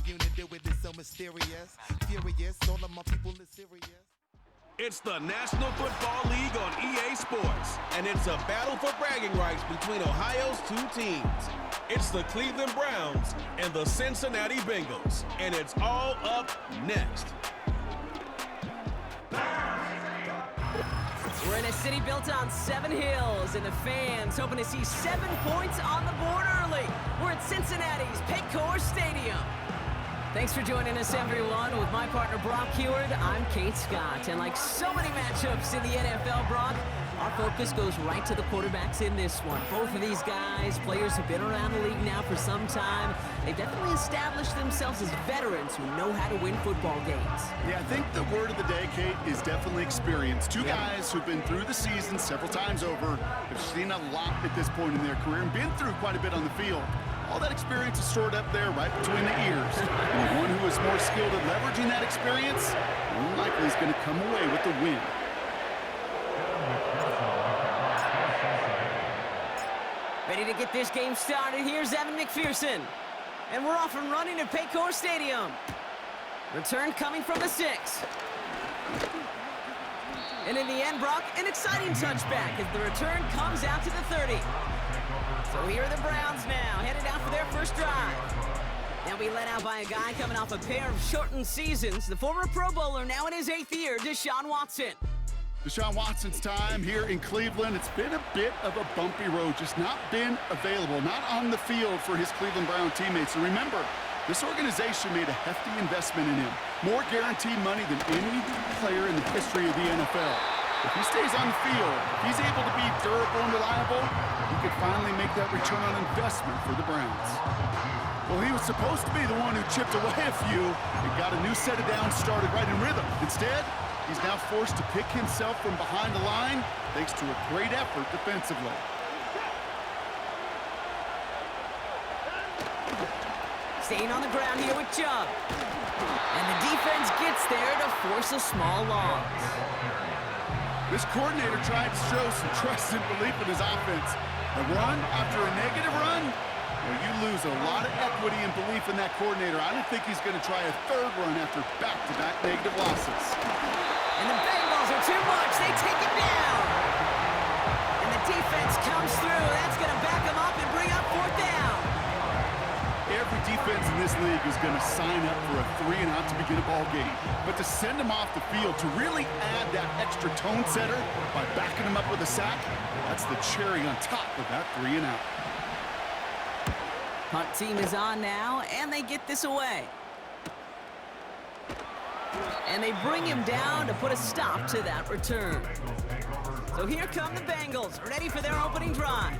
unit do it is so mysterious. Furious, all of my people is serious. It's the National Football League on EA Sports, and it's a battle for bragging rights between Ohio's two teams. It's the Cleveland Browns and the Cincinnati Bengals, and it's all up next. We're in a city built on 7 hills, and the fans hoping to see 7 points on the board early. We're at Cincinnati's Paycor Stadium. Thanks for joining us, everyone. With my partner, Brock Heward, I'm Kate Scott. And like so many matchups in the NFL, Brock, our focus goes right to the quarterbacks in this one. Both of these guys, players who've been around the league now for some time, they've definitely established themselves as veterans who know how to win football games. Yeah, I think the word of the day, Kate, is definitely experience. Two guys who've been through the season several times over, have seen a lot at this point in their career, and been through quite a bit on the field. All that experience is stored up there right between the ears. And the one who is more skilled at leveraging that experience, more likely is going to come away with the win. Ready to get this game started. Here's Evan McPherson. And we're off and running at Paycor Stadium. Return coming from the 6. And in the end, Brock, an exciting touchback as the return comes out to the 30. So here are the Browns now, headed out for their first drive. They'll be led out by a guy coming off a pair of shortened seasons. The former Pro Bowler, now in his 8th year, Deshaun Watson. Deshaun Watson's time here in Cleveland, it's been a bit of a bumpy road, just not been available, not on the field for his Cleveland Brown teammates. And remember, this organization made a hefty investment in him, more guaranteed money than any player in the history of the NFL. If he stays on the field, if he's able to be durable and reliable, he could finally make that return on investment for the Browns. Well, he was supposed to be the one who chipped away a few and got a new set of downs started right in rhythm. Instead, he's now forced to pick himself from behind the line thanks to a great effort defensively. Staying on the ground here with Chubb. And the defense gets there to force a small loss. This coordinator tried to show some trust and belief in his offense. A run after a negative run? Well, you lose a lot of equity and belief in that coordinator. I don't think he's going to try a 3rd run after back-to-back negative losses. And the Bengals are too much. They take it down. And the defense comes through. That's going to back them up and bring up 4th down. Every defense in this league is going to sign up for a 3-and-out to begin a ball game. But to send them off the field, to really add that extra tone setter by backing them up with a sack, that's the cherry on top of that 3-and-out. Punt team is on now, and they get this away. And they bring him down to put a stop to that return. So here come the Bengals, ready for their opening drive.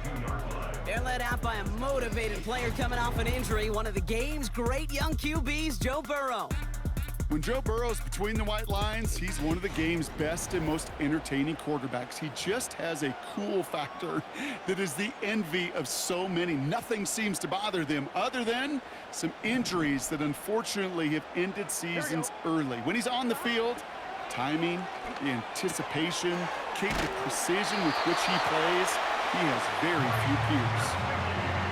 They're led out by a motivated player coming off an injury, one of the game's great young QBs, Joe Burrow. When Joe Burrow's between the white lines, he's one of the game's best and most entertaining quarterbacks. He just has a cool factor that is the envy of so many. Nothing seems to bother them other than some injuries that unfortunately have ended seasons early. When he's on the field, timing, the anticipation, the precision with which he plays, he has very few peers.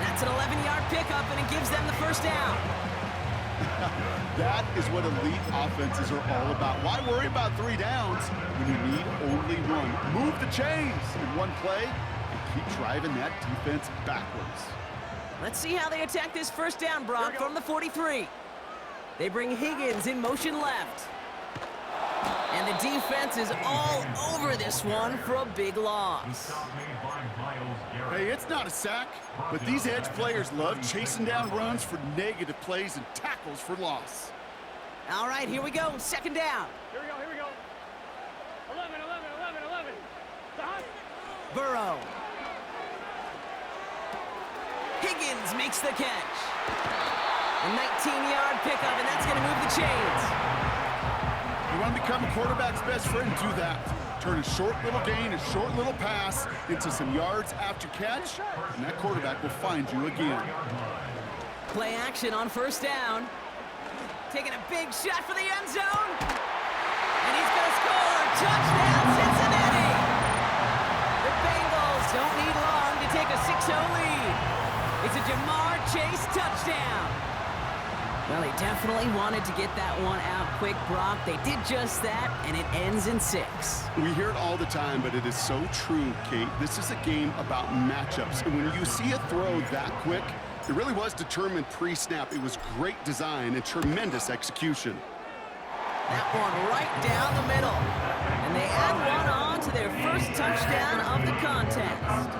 That's an 11-yard pickup, and it gives them the first down. That is what elite offenses are all about. Why worry about 3 downs when you need only one? Move the chains in one play and keep driving that defense backwards. Let's see how they attack this first down, Brock, from the 43. They bring Higgins in motion left. And the defense is all over this one for a big loss. Hey, it's not a sack, but these edge players love chasing down runs for negative plays and tackles for loss. All right, here we go. 2nd down. Here we go. 11. Burrow. Higgins makes the catch. A 19-yard pickup, and that's going to move the chains. You want to become a quarterback's best friend? Do that. Turn a short little gain, a short little pass into some yards after catch, and that quarterback will find you again. Play action on 1st down. Taking a big shot for the end zone. And he's going to score. Touchdown, Cincinnati! The Bengals don't need long to take a 6-0 lead. It's a Jamar Chase touchdown. Well, he definitely wanted to get that one out quick, Brock. They did just that, and it ends in 6. We hear it all the time, but it is so true, Kate. This is a game about matchups. And when you see a throw that quick, it really was determined pre-snap. It was great design and tremendous execution. That one right down the middle. And they add one on to their first touchdown of the contest.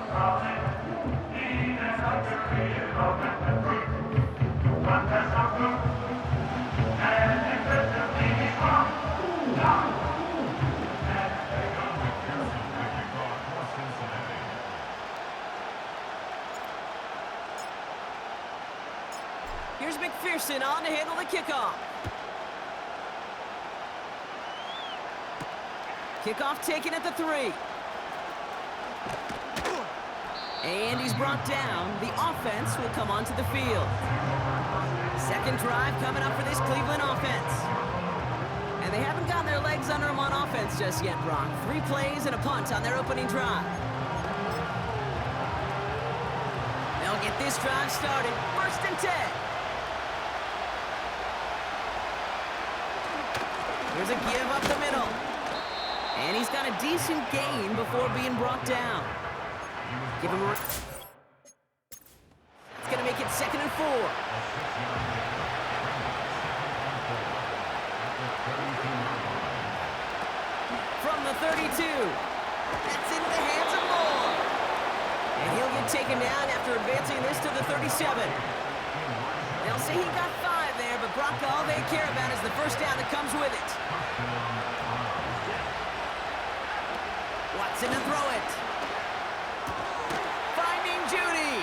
Here's McPherson on to handle the kickoff. Kickoff taken at the 3. And he's brought down. The offense will come onto the field. Second drive coming up for this Cleveland offense. And they haven't gotten their legs under them on offense just yet, Brock. 3 plays and a punt on their opening drive. They'll get this drive started. 1st and 10. Here's a give up the middle. And he's got a decent gain before being brought down. Give him a... It's going to make it 2nd and 4. From the 32. That's into the hands of Moore. And he'll get taken down after advancing this to the 37. They'll say he got 5 there, but Brock, all they care about is the first down that comes with it. Watson to throw it. Finding Judy.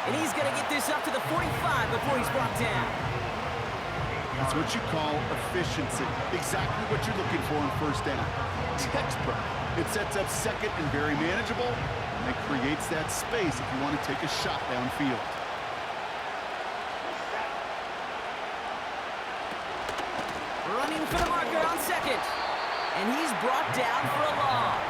And he's going to get this up to the 45 before he's brought down. That's what you call efficiency. Exactly what you're looking for on first down. Textbook. It sets up second and very manageable, and it creates that space if you want to take a shot downfield. Running for the marker on 2nd. And he's brought down for a loss.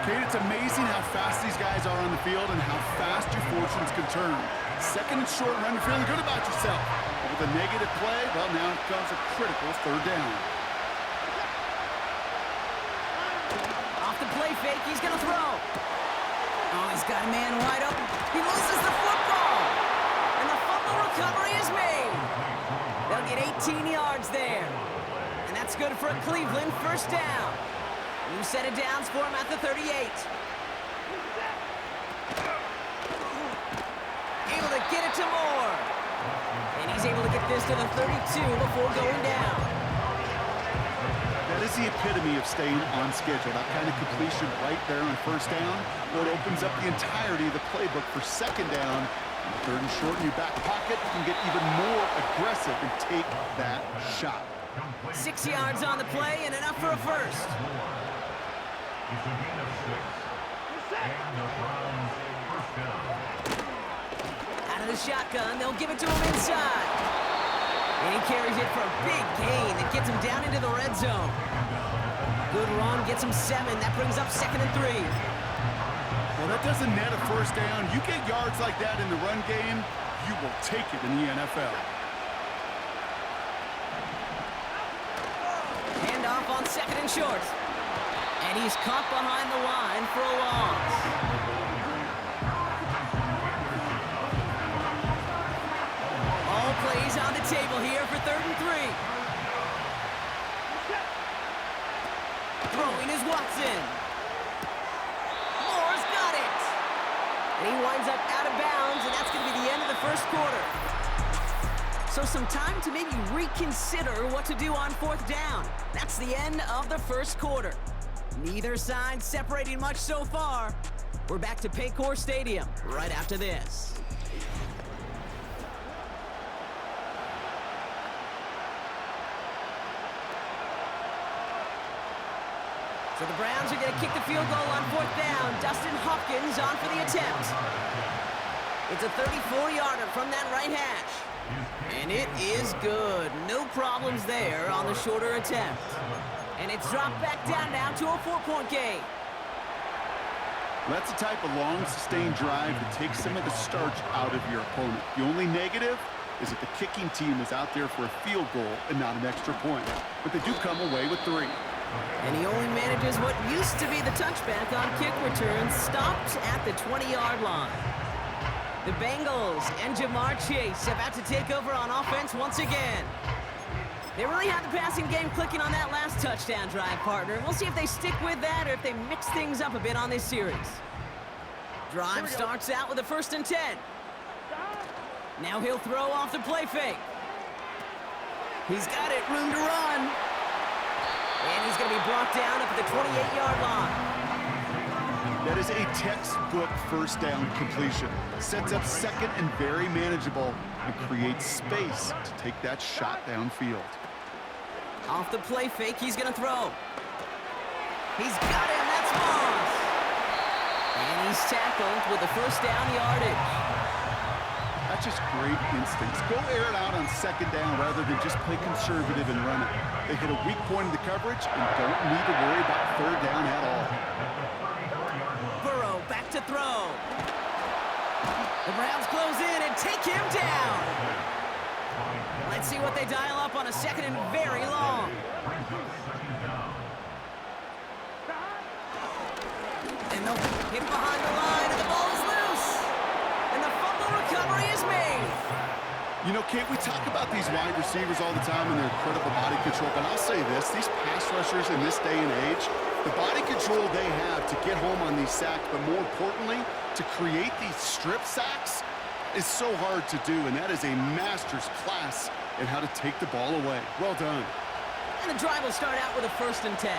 Kate, it's amazing how fast these guys are on the field and how fast your fortunes can turn. 2nd and short run, you're feeling good about yourself. But with a negative play, well, now it comes a critical 3rd down. Off the play fake, he's going to throw. Oh, he's got a man wide open. He loses the football. And the fumble recovery is made. They'll get 18 yards there. And that's good for a Cleveland 1st down. New set of downs for him at the 38. Able to get it to Moore. And he's able to get this to the 32 before going down. That is the epitome of staying on schedule. That kind of completion right there on 1st down. Well, it opens up the entirety of the playbook for 2nd down. 3rd and short in your back pocket. You can get even more aggressive and take that shot. 6 yards on the play and enough for a first. Out of the shotgun, they'll give it to him inside. And he carries it for a big gain that gets him down into the red zone. Good run, gets him 7. That brings up 2nd and 3. Well, that doesn't net a first down. You get yards like that in the run game, you will take it in the NFL. Handoff on 2nd and short. And he's caught behind the line for a loss. All plays on the table here for 3rd and 3. Throwing is Watson. Moore's got it. And he winds up out of bounds, and that's going to be the end of the 1st quarter. So some time to maybe reconsider what to do on 4th down. That's the end of the 1st quarter. Neither side separating much so far. We're back to Paycor Stadium right after this. So the Browns are going to kick the field goal on 4th down. Dustin Hopkins on for the attempt. It's a 34-yarder from that right hash. And it is good. No problems there on the shorter attempt. And it's dropped back down now to a 4-point game. That's the type of long, sustained drive that takes some of the starch out of your opponent. The only negative, is that the kicking team is out there for a field goal and not an extra point. But they do come away with 3. And he only manages what used to be the touchback on kick returns, stopped at the 20-yard line. The Bengals and Jamar Chase about to take over on offense once again. They really had the passing game clicking on that last touchdown drive, partner. We'll see if they stick with that or if they mix things up a bit on this series. Drive starts out with a 1st and 10. Now he'll throw off the play fake. He's got it, room to run. And he's going to be brought down up at the 28-yard line. That is a textbook 1st down completion. Sets up 2nd and very manageable and creates space to take that shot downfield. Off the play fake, he's going to throw. He's got him, that's Moss. And he's tackled with the 1st down yardage. That's just great instincts. Go air it out on 2nd down rather than just play conservative and run it. They hit a weak point in the coverage and don't need to worry about 3rd down at all. Burrow back to throw. The Browns close in and take him down. Let's see what they dial up on a 2nd and very long. And they'll hit behind the line, and the ball is loose. And the fumble recovery is made. You know, Kate, we talk about these wide receivers all the time and their incredible body control, but I'll say this, these pass rushers in this day and age, the body control they have to get home on these sacks, but more importantly, to create these strip sacks is so hard to do, and that is a master's class in how to take the ball away. Well done. And the drive will start out with a 1st and 10.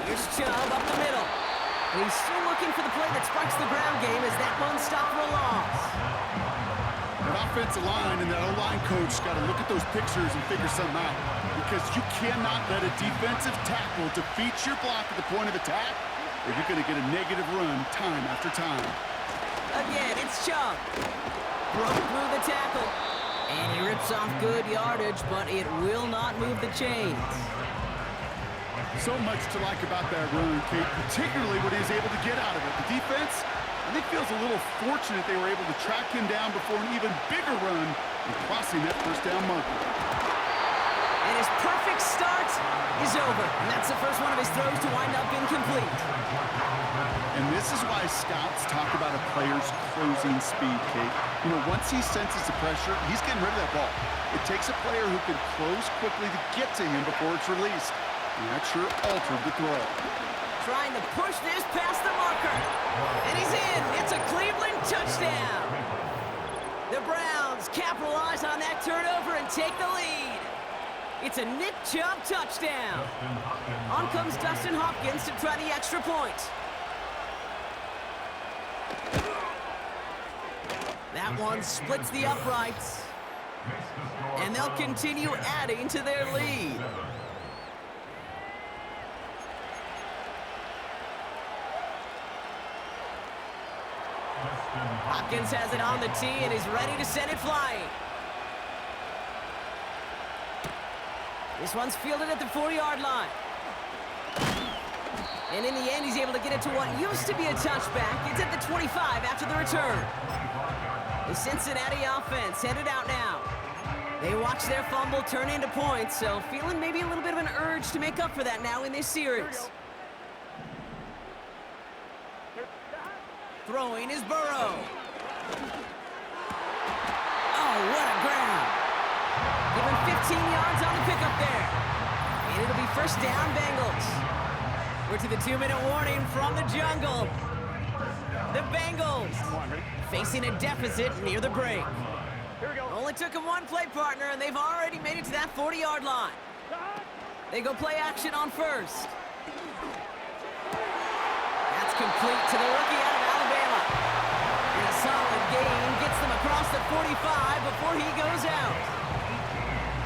Here's Chubb up the middle. And he's still looking for the play that sparks the ground game as that one stopped for a loss. That offensive line and that O-line coach got to look at those pictures and figure something out, because you cannot let a defensive tackle defeat your block at the point of attack, or you're going to get a negative run time after time. Again, it's Chubb. Broke through the tackle. And he rips off good yardage, but it will not move the chains. So much to like about that run, Kate, particularly what he was able to get out of it. The defense, I think, feels a little fortunate they were able to track him down before an even bigger run and crossing that 1st down marker. And his perfect start is over. And that's the first one of his throws to wind up incomplete. And this is why scouts talk about a player's closing speed, Kate. You know, once he senses the pressure, he's getting rid of that ball. It takes a player who can close quickly to get to him before it's released. And that sure altered the throw. Trying to push this past the marker. And he's in. It's a Cleveland touchdown. The Browns capitalize on that turnover and take the lead. It's a Nick Chubb touchdown. On comes Dustin Hopkins to try the extra point. That one splits the uprights. And they'll continue adding to their lead. Hopkins has it on the tee and is ready to send it flying. This one's fielded at the 4-yard line. And in the end, he's able to get it to what used to be a touchback. It's at the 25 after the return. The Cincinnati offense headed out now. They watch their fumble turn into points, so feeling maybe a little bit of an urge to make up for that now in this series. Throwing is Burrow. Oh, what a grab. Given 15 yards on the pickup there. And it'll be 1st down, Bengals. We're to the 2-minute warning from the jungle. The Bengals facing a deficit near the break. Only took them one play, partner, and they've already made it to that 40-yard line. They go play action on 1st. That's complete to the rookie out of Alabama. And a solid gain gets them across the 45 before he goes out.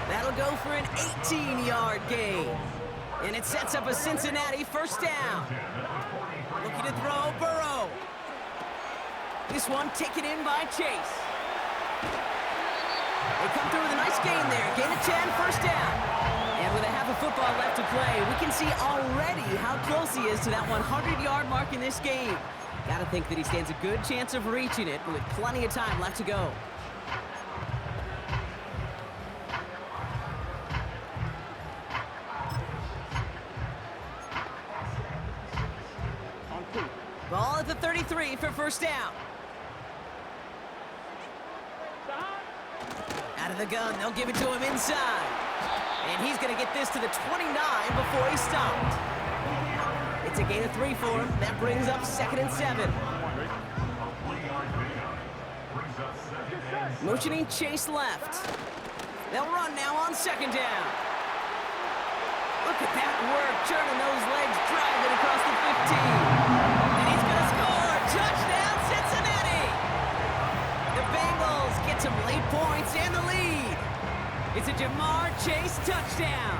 That'll go for an 18-yard gain. And it sets up a Cincinnati 1st down. Looking to throw, Burrow. This one taken in by Chase. They come through with a nice gain there. Gain of 10, 1st down. And with a half of football left to play, we can see already how close he is to that 100-yard mark in this game. Got to think that he stands a good chance of reaching it with plenty of time left to go. Ball at the 33 for first down. Out of the gun, they'll give it to him inside. And he's going to get this to the 29 before he's stopped. It's a gain of 3 for him. That brings up 2nd and 7. Motioning Chase left. They'll run now on 2nd down. Look at that work, turning those legs, driving across the 15. And he's going to score! Touchdown, Cincinnati! The Bengals get some late points and the lead. It's a Jamar Chase touchdown.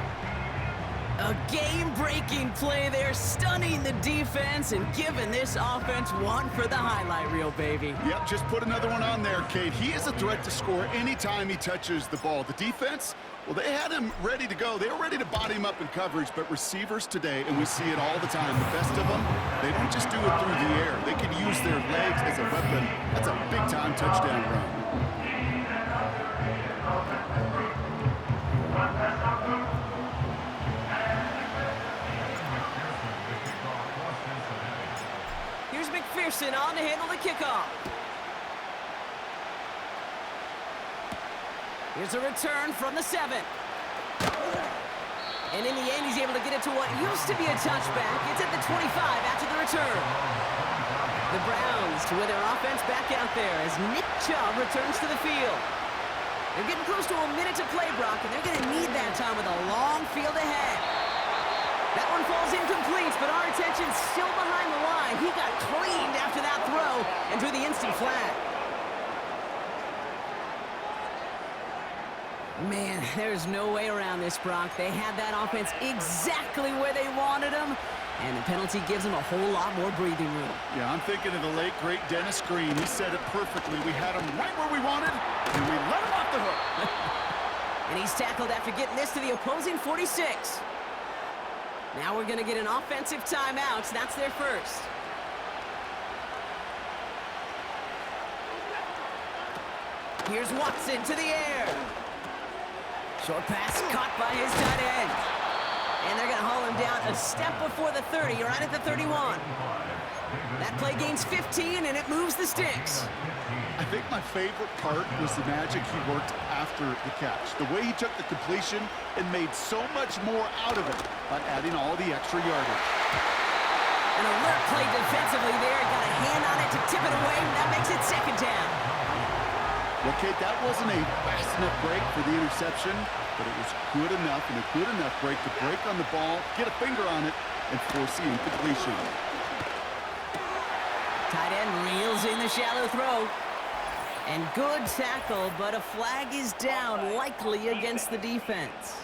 A game-breaking play there, stunning the defense and giving this offense one for the highlight reel, baby. Yep, just put another one on there, Kate. He is a threat to score anytime he touches the ball. The defense, well, they had him ready to go. They were ready to body him up in coverage, but receivers today, and we see it all the time, the best of them, they don't just do it through the air. They can use their legs as a weapon. That's a big-time touchdown run. Here's McPherson on to handle the kickoff. Here's a return from the 7. And in the end, he's able to get it to what used to be a touchback. It's at the 25 after the return. The Browns to win their offense back out there as Nick Chubb returns to the field. They're getting close to a minute to play, Brock, and they're going to need that time with a long field ahead. That one falls incomplete, but our attention's still behind the line. He got cleaned after that throw and drew the instant flag. Man, there's no way around this, Brock. They had that offense exactly where they wanted them, and the penalty gives them a whole lot more breathing room. Yeah, I'm thinking of the late, great Dennis Green. He said it perfectly. We had him right where we wanted, and we let him off the hook. And he's tackled after getting this to the opposing 46. Now we're going to get an offensive timeout. That's their first. Here's Watson to the air. Short pass caught by his tight end. And they're going to haul him down a step before the 30, right at the 31. That play gains 15, and it moves the sticks. I think my favorite part was the magic he worked after the catch. The way he took the completion and made so much more out of it by adding all the extra yardage. An alert play defensively there. Got a hand on it to tip it away. That makes it 2nd down. Well, Kate, that wasn't a fast enough break for the interception, but it was good enough and a good enough break to break on the ball, get a finger on it, and force the incompletion. Tight end reels in the shallow throw. And good tackle, but a flag is down, likely against the defense.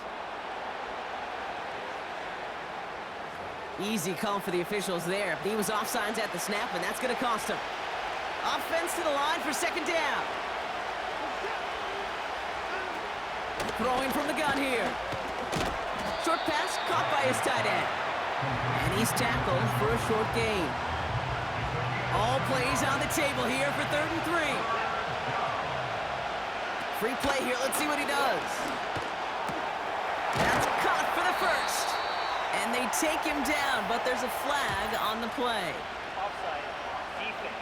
Easy call for the officials there. He was offsides at the snap, and that's going to cost him. Offense to the line for 2nd down. Throwing from the gun here. Short pass caught by his tight end. And he's tackled for a short gain. All plays on the table here for 3rd and 3. Free play here. Let's see what he does. That's caught for the first. And they take him down, but there's a flag on the play. Offside. Defense.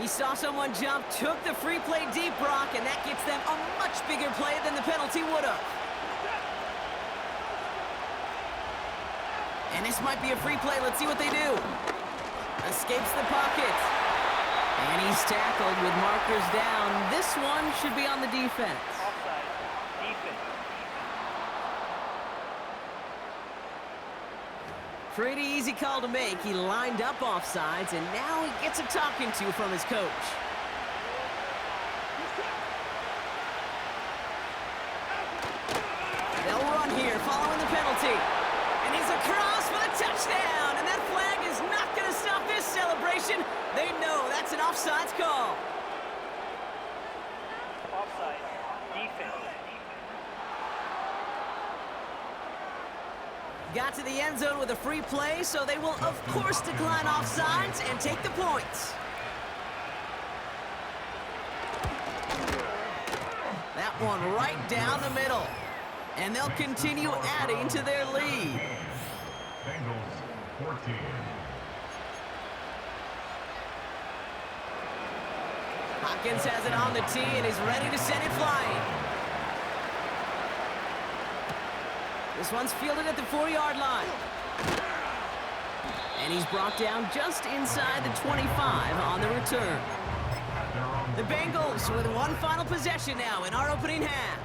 He saw someone jump, took the free play deep, Brock, and that gets them a much bigger play than the penalty would have. And this might be a free play. Let's see what they do. Escapes the pocket. And he's tackled with markers down. This one should be on the defense. Offside. Defense. Pretty easy call to make. He lined up offsides, and now he gets a talking to from his coach. They'll run here following the penalty. And he's across for the touchdown. And that flag is not going to stop this celebration. They know that's an offsides call. Offside. Defense. Got to the end zone with a free play, so they will, of course, decline offsides and take the points. That one right down the middle. And they'll continue adding to their lead. Bengals 14. Hopkins has it on the tee and is ready to send it flying. This one's fielded at the 4-yard line. And he's brought down just inside the 25 on the return. The Bengals with one final possession now in our opening half.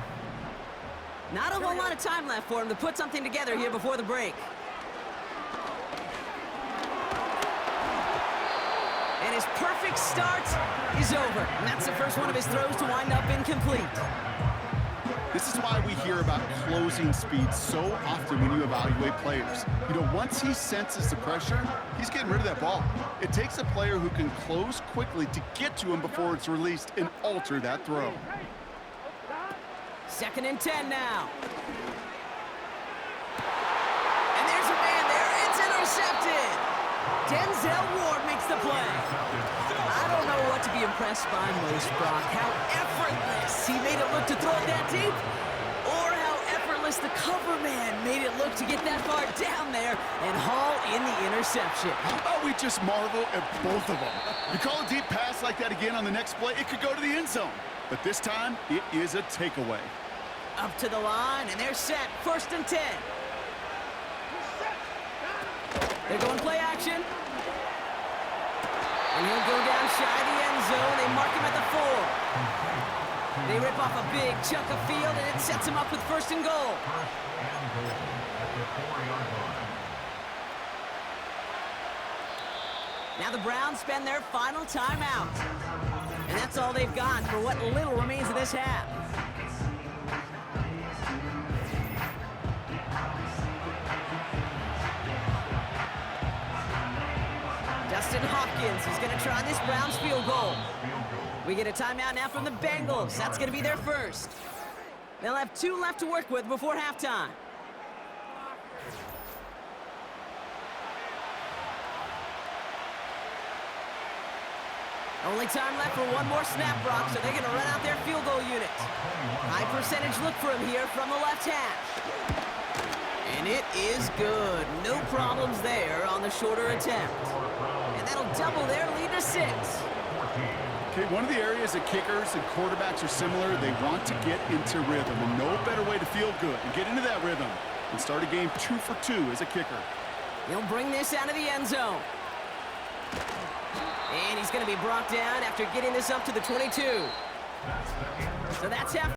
Not a whole lot of time left for him to put something together here before the break. And his perfect start is over. And that's the first one of his throws to wind up incomplete. This is why we hear about closing speed so often when you evaluate players. You know, once he senses the pressure, he's getting rid of that ball. It takes a player who can close quickly to get to him before it's released and alter that throw. 2nd and 10 now. And there's a man there. It's intercepted. Denzel Ward makes the play. I don't know what to be impressed by most, Brock. How effortless he made it look to throw it that deep, or how effortless the cover man made it look to get that far down there and haul in the interception. How about we just marvel at both of them? You call a deep pass like that again on the next play, it could go to the end zone. But this time, it is a takeaway. Up to the line, and they're set. 1st and 10. They're going play action. And he'll go down shy of the end zone. They mark him at the 4. They rip off a big chunk of field, and it sets him up with 1st and goal. Now the Browns spend their final timeout. And that's all they've got for what little remains of this half. Justin Hopkins is going to try this Browns field goal. We get a timeout now from the Bengals. That's going to be their first. They'll have 2 left to work with before halftime. Only time left for one more snap, Brock, so they're going to run out their field goal unit. High percentage look for him here from the left hash. And it is good. No problems there on the shorter attempt. And that'll double their lead to 6. Okay, one of the areas that kickers and quarterbacks are similar, they want to get into rhythm. And no better way to feel good and get into that rhythm and start a game 2 for 2 as a kicker. He'll bring this out of the end zone. And he's going to be brought down after getting this up to the 22. So that's half.